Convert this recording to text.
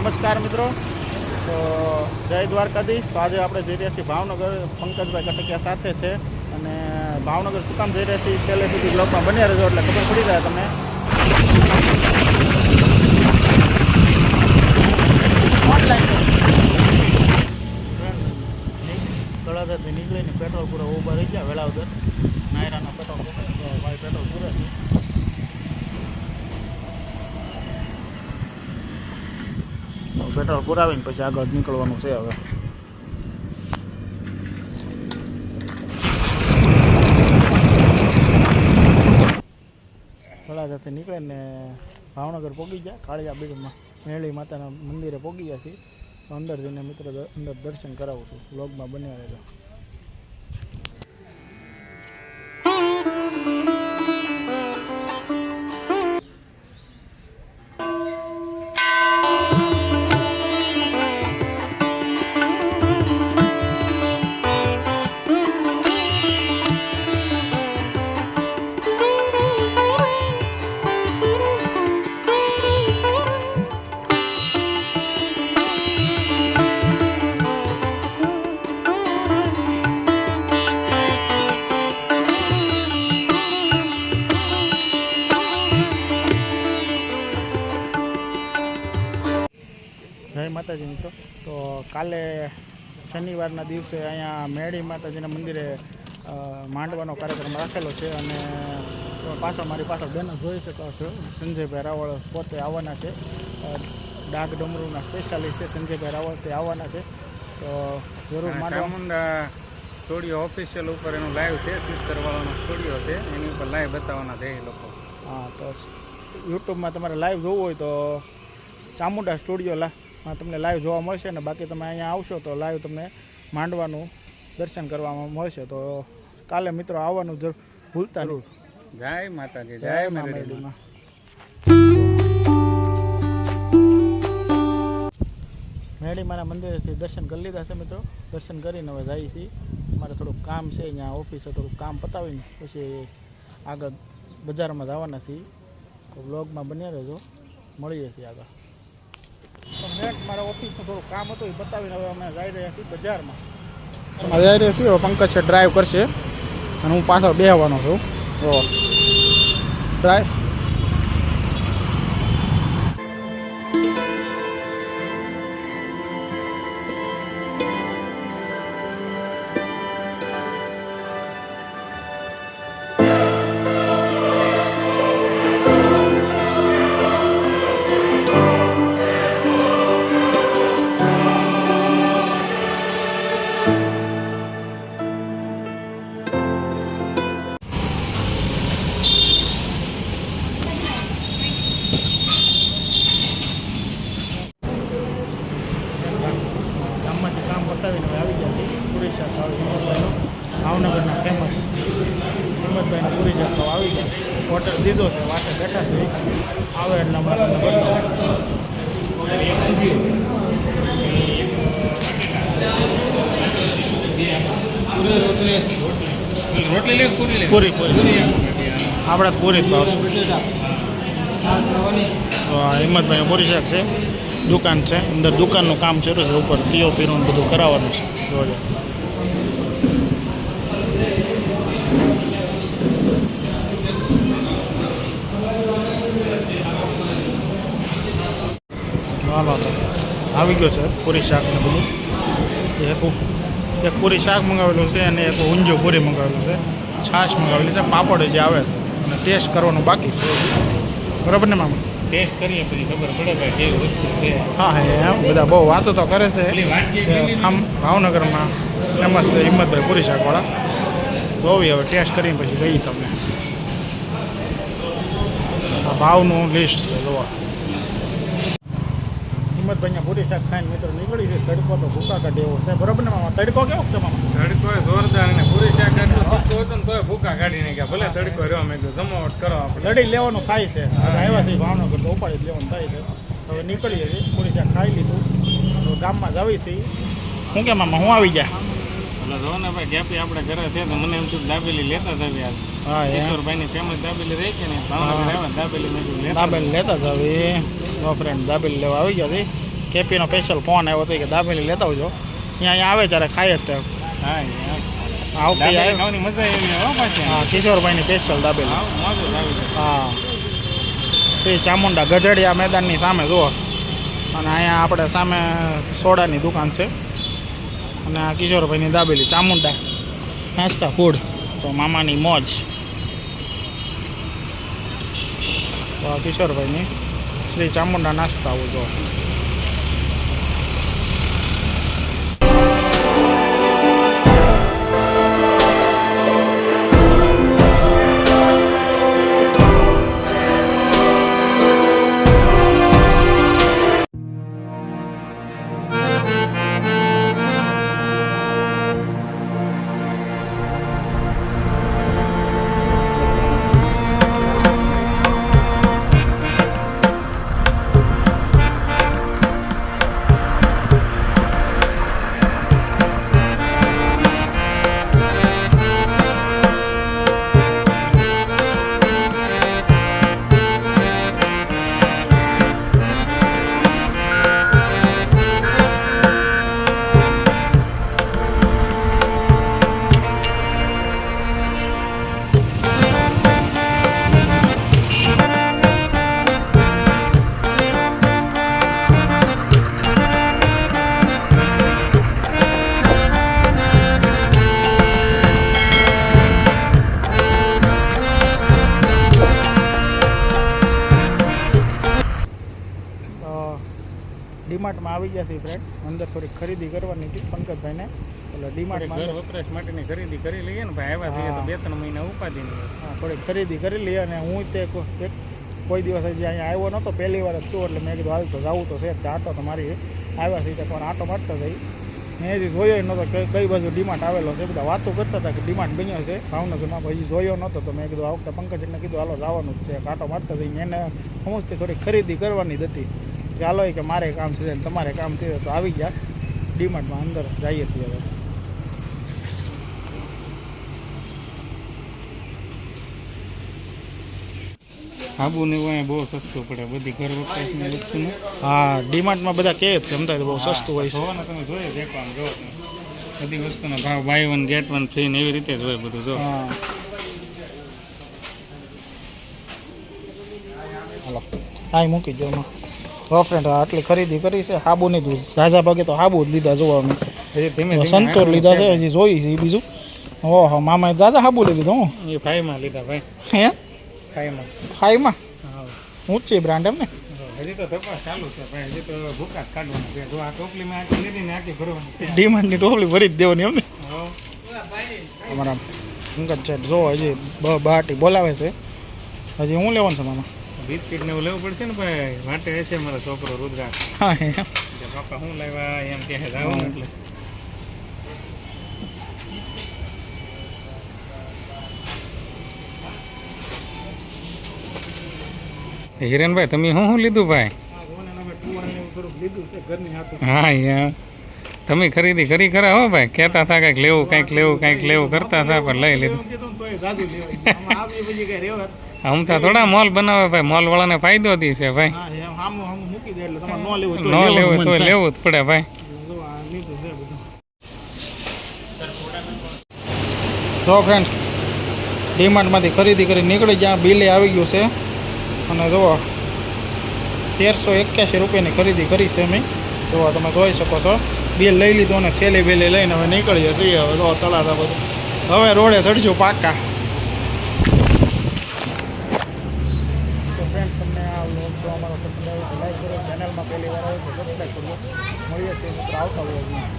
નમસ્કાર મિત્રો, તો જય દ્વારકાધીશ। તો આજે આપણે જઈ રહ્યા છીએ ભાવનગર, પંકજભાઈ કટકિયા સાથે છે અને ભાવનગર શું કામ જઈ રહ્યા છીએ છેલ્લે સુધી બ્લોગમાં બન્યા રહેજો એટલે ખબર પડી જાય તમને। તળાજાથી નીકળીને પેટ્રોલ પૂરા ઊભા રહી ગયા વેળાવદર નાયરાના પેટ્રોલ ભાઈ પેટ્રોલ પૂરા છે। પેટ્રોલ પુરાવીને પછી આગળ નીકળવાનું છે હવે। તળાજાથી નીકળીને ભાવનગર પહોંચી ગયા કાળિયા બીડમાં મેળી માતાના મંદિરે પહોંચી ગયા છીએ। અંદર જઈને મિત્રો અંદર દર્શન કરાવું છું, વ્લોગમાં બન્યા રહેજો। જય માતાજી મિત્રો, તો કાલે શનિવારના દિવસે અહીંયા મેળી માતાજીના મંદિરે માંડવાનો કાર્યક્રમ રાખેલો છે અને પાછળ મારી પાછળ બેનો જોઈ શકો છો, સંજયભાઈ રાવળ પોતે આવવાના છે। ડાક ડમરૂના સ્પેશિયાલિસ્ટ છે સંજયભાઈ રાવળ, તે આવવાના છે। તો જરૂર ચામુંડા સ્ટુડિયો ઓફિશિયલ ઉપર એનું લાઈવ છે, સિસ્ટરવાળાનો સ્ટુડિયો છે, એની ઉપર લાઈવ બતાવવાના છે એ લોકો। હા, તો યુટ્યુબમાં તમારે લાઈવ જોવું હોય તો ચામુંડા સ્ટુડિયો તમને લાઈવ જોવા મળશે ને બાકી તમે અહીંયા આવશો તો લાઈવ તમને માંડવાનું દર્શન કરવામાં મળશે। તો કાલે મિત્રો આવવાનું જરૂર ભૂલતા નહીં। જય માતાજી, જય મેરડીમાં। મેરડીમાના મંદિરેથી દર્શન કરી લીધા છે મિત્રો, દર્શન કરીને હવે જઈએ છીએ। અમારે થોડુંક કામ છે અહીંયા ઓફિસે, થોડુંક કામ પતાવીને પછી આગળ બજારમાં જવાના છીએ। તો બ્લોગમાં બન્યા રહેજો, મળીએ છીએ આગળ। તો નેક્સ્ટ મારા ઓફિસનું થોડું કામ હતું એ બતાવીને હવે અમે જઈ રહ્યા છીએ બજારમાં। જઈ રહ્યા છીએ, પંકજ છે ડ્રાઈવ કરશે અને હું પાછળ બેસવાનો છું। ડ્રાઈવ આવી ગયા પૂરી શાક ભાવનગરના ફેમસ હિંમતભાઈના પૂરી શાક આવી ગયા। ઓર્ડર દીધો છે, વાટે બેઠા છે, આવે એટલે હમણાં તમને બતાવો। પૂરી આપણે પૂરી જ ભાવશે। તો હિંમતભાઈનું પૂરી શાક છે, દુકાન છે, અંદર દુકાનનું કામ શરૂ છે, ઉપર પીઓપીનું બધું કરાવવાનું છે। જોજો આવી ગયો છે પૂરી શાક ને બધું। એક પૂરી શાક મંગાવેલું છે અને એક ઊંજો પૂરી મંગાવેલું છે, છાશ મંગાવેલી છે, પાપડ જે આવે અને ટેસ્ટ કરવાનું બાકી છે, બરાબર ને મામા? ટેસ્ટ કરીએ પછી ખબર પડે ભાઈ કેવી વસ્તુ છે। હા એમ બધા બહુ વાતો તો કરે છે આમ ભાવનગરમાં ફેમસ છે હિંમતભાઈ પૂરી શાકવાળા। જોવી હવે ટેસ્ટ કરીને પછી ગઈ તમને આ ભાવનું લિસ્ટ છે જોવા। હિંમતભાઈના પૂરી શાક ખાઈને મિત્રો નીકળી છે। તડકો તો ભૂકા કાઢે એવો છે, બરાબર ને મામા? તડકો કેવો છે મામા? તડકો જોરદાર ને પૂરી શાક આટલું તીખું હતું ને તોય ભૂકા કાઢીને ગયા, ભલે તડકો રહ્યો મેં કીધું જમાવટ કરો આપણે। લડી લેવાનું થાય છે, આવ્યા છે ભાવનગર તો ઉપાડી જ લેવાનું થાય છે। હવે નીકળીએ છીએ, પૂરી શાક ખાઈ લીધું, તો ગામમાં જ આવી છીએ। શું કે મામા હું આવી ગયા? એટલે જો ને ભાઈ ગેપી આપણે ઘરે છે તો મને એમ થયું દાબેલી લેતા જ આવી આજ। હા, ઈશ્વરભાઈની ફેમસ દાબેલી રહી છે ને ભાવનગર આવ્યા દાબેલી મેં દાબેલી લેતા જ આવી। ફ્રેન્ડ દાબેલી લેવા આવી ગયા છે। કેપીનો સ્પેશિયલ ફોન આવ્યો હતો કે દાબેલી લેતા આવજો. અહીંયા આવે ત્યારે ખાય જ તે. હા આ વખતે આવ્યો. ખાવાની મજા એવી હો પાછી. હા, કિશોરભાઈની સ્પેશિયલ દાબેલી. હા, શ્રી ચામુંડા ગઢડિયા મેદાનની સામે જુઓ. અને અહીંયા આપણે સામે સોડાની દુકાન છે. અને આ કિશોરભાઈની દાબેલી ચામુંડા નાસ્તા ફૂડ. તો મામાની મોજ. તો આ કિશોરભાઈની શ્રી ચામુંડા નાસ્તા આવું જો. ડીમાર્ટમાં આવી ગયા છે ફ્રેન્ડ. અંદર થોડીક ખરીદી કરવાની હતી પંકજભાઈને. એટલે ડીમાર્ટમાં ઘર વપરાશ માટેની ખરીદી કરી લઈએ ને ભાઈ. આવ્યા છીએ તો 2-3 મહિના ઉપાધિ નહીં. હા, થોડીક ખરીદી કરી લઈએ. અને હું તે કોઈ દિવસ હજી અહીંયા આવ્યો નહોતો, પહેલી વાર જ છું. એટલે મેં કીધું હાલ તો જવું તો છે જ. આટો તો મારી આવ્યા છે પણ આટો મારતા થઈ. મેં હજી જોયો નહોતો કઈ બાજુ ડીમાર્ટ આવેલો છે. બધા વાતો કરતા હતા કે ડીમાર્ટ બન્યો છે ભાવનગરમાં. હજી જોયો નહોતો તો મેં કીધું આ વખતે પંકજને કીધું હાલો જવાનું જ છે. આટો મારતા થઈ. એને સમજથી થોડીક ખરીદી કરવાની જ હતી. ચાલો કે મારે કામ છે ને તમારે કામ છે તો આવી ગયા ડીમાર્ટમાં. અંદર જઈએ છીએ હવે. આબુ ને એવું બહુ સસ્તું પડે બધી ઘર વપરાશની વસ્તુનું. હા, ડીમાર્ટમાં બધા કહે છે અમદાવાદ બહુ સસ્તું હોય છે. જોવાના તમે જોઈએ દેખવાનું જો બધી વસ્તુનો ભાવ બાય 1 get 1 ફ્રી ને એવી રીતે જ હોય બધું જો. હા, હાલો હા મૂકી જો એમાં. ફ્રેન્ડ આટલી ખરીદી કરી છે હાબુની. ઝાઝા ભાગે તો હાબુ જ લીધા જોવા અમે. હજી ધીમે ધીમે સંતોર લીધા છે હજી જોઈ છે બીજું. ઓહો, મામાએ દાદા હાબુ લઈ લીધું. હું એ 5 માં લીધા ભાઈ. હે 5 માં. હાઈમાં હા, ઊંચી બ્રાન્ડ એમ ને. હજી તો તપાસ ચાલુ છે ભાઈ. હજી તો ભૂકા જ કાઢવાના છે. જો આ ટોપલીમાં આખી લીધી ને આખી ભરવાની છે. ડીમાર્ટની ટોપલી ભરી જ દેવાની એમ ને. હા. અમારા પંકજ છે જો હજી બાટી બોલાવે છે. હજી હું લેવાનું છે મામા? બિસ્કીટ ને એવું લેવું પડશે ને ભાઈ. માટે છે મારો છોકરો રુદ્રા. હા હે કે પપ્પા શું લાવ્યા એમ કહે જાવ એટલે. હિરેનભાઈ તમે શું લીધું ભાઈ? હા યાર તમે ખરીદી કરી ખરા હો ભાઈ. કહેતા હતા કંઈક લેવું કરતા હતા પણ લઈ લીધું. અમથા થોડા મોલ બનાવે ભાઈ. મોલ વાળાને ફાયદો દી છે ભાઈ. ન લેવું તો લેવું જ પડે ભાઈ. જો ફ્રેન્ડ ડીમાર્ટમાંથી ખરીદી કરી નીકળી જ્યાં બિલે આવી ગયું છે. અને જુઓ 1381 રૂપિયાની ખરીદી કરી છે મેં. જુઓ તમે જોઈ શકો છો. બિલ લઈ લીધું અને થેલી બેલી લઈને હવે નીકળીએ છીએ. હવે જો તળાતા બધું હવે રોડે ચડશું પાક્કા. તો ફ્રેન્ડ તમને આ વ્લોગ જો અમારો પસંદ આવ્યો તો લાઈક કરો. ચેનલમાં પહેલી વાર આવે તો સબસ્ક્રાઈબ કરજો. મળીએ છીએ મિત્રો આવતા વ્લોગમાં.